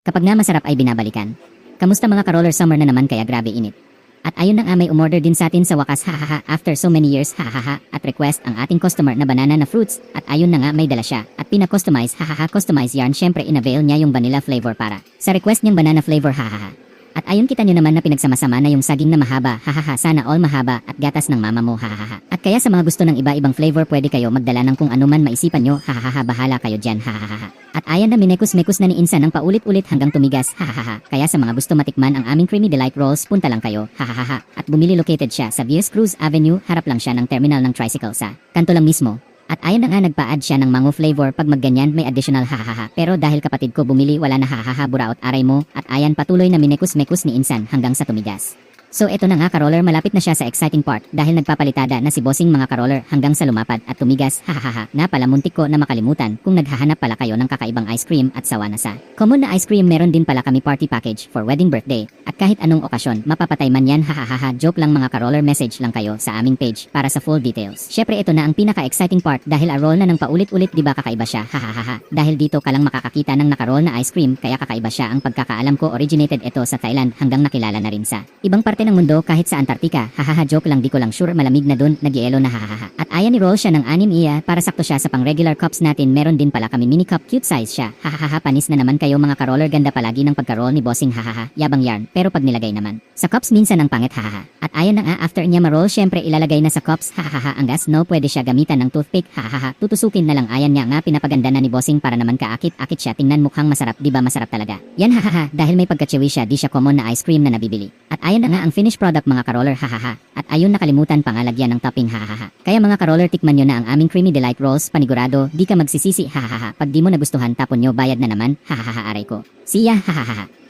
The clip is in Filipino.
Kapag nga masarap ay binabalikan. Kamusta mga ka-roller, summer na naman kaya grabe init. At ayun na nga, may umorder din sa atin sa wakas, hahaha, after so many years, hahaha, at request ang ating customer na banana na fruits, at ayun na nga, may dala siya, at pina-customize, hahaha, customize yarn, syempre inavail niya yung vanilla flavor para sa request niyang banana flavor, hahaha. At ayun, kita nyo naman na pinagsama-sama na yung saging na mahaba, hahaha, sana all mahaba, at gatas ng mama mo, hahaha. At kaya sa mga gusto ng iba-ibang flavor, pwede kayo magdala ng kung anuman maisipan nyo, hahaha, bahala kayo dyan, hahaha. At ayan na, minekus-mekus na ni Insan ng paulit-ulit hanggang tumigas, hahaha. Kaya sa mga gusto matikman ang aming Creamy Delight Rolls, punta lang kayo, hahaha. At bumili, located siya sa Vias Cruz Avenue, harap lang siya ng terminal ng tricycle sa kanto lang mismo. At ayan na nga, nagpa-add siya ng mango flavor, pag magganyan may additional, hahaha. Pero dahil kapatid ko bumili, wala na, hahaha, buraot aray mo. At ayan, patuloy na minekus-mekus ni Insan hanggang sa tumigas. So eto na nga ka-roller, malapit na siya sa exciting part dahil nagpapalitada na si bossing mga ka-roller hanggang sa lumapad at tumigas, hahaha. Nga pala, muntik ko na makalimutan, kung naghahanap pala kayo ng kakaibang ice cream at sawa na sa common na ice cream, meron din pala kami party package for wedding, birthday, at kahit anong okasyon, mapapatay man yan, hahaha. Joke lang mga ka-roller, message lang kayo sa aming page para sa full details. Syempre ito na ang pinaka-exciting part dahil a-roll na ng paulit-ulit, diba kakaiba siya, hahaha. Dahil dito ka lang makakakita ng naka-roll na ice cream, kaya kakaiba siya. Ang pagkakaalam ko, originated ito sa Thailand hanggang nakilala na rin sa ibang parte ng mundo, kahit sa Antarctica, hahaha. Joke lang, di ko lang sure, malamig na dun, nag-ielo na, hahaha. At ayan, ni-roll siya ng 6 iya, para sakto siya sa pang regular cups natin. Meron din pala kami mini cup, cute size siya, hahaha. Panis na naman kayo mga ka-roller, ganda palagi ng pagka-roll ni bossing, hahaha. Yabang yarn, pero pag nilagay naman sa cups minsan ang pangit, hahaha. At ayan na nga, after niya ma-roll, syempre ilalagay na sa cups, hahaha. Ang gas, no, pwede siya gamitan ng toothpick, hahaha. Tutusukin na lang. Ayan nga, pinapaganda na ni bossing para naman kaakit-akit siya. Tingnan, mukhang masarap, diba masarap talaga yan, hahaha. Dahil may pagka-chewy siya, di siya common na ice cream na nabibili. At ayan na nga ang finished product mga ka-roller, hahaha. At ayun, nakalimutan pang lagyan ng topping, hahaha. Kaya mga ka-roller, tikman nyo na ang aming Creamy Delight Rolls, panigurado di ka magsisisi, hahaha. Pag di mo nagustuhan, tapon nyo, bayad na naman, hahaha, aray ko. See ya, hahaha.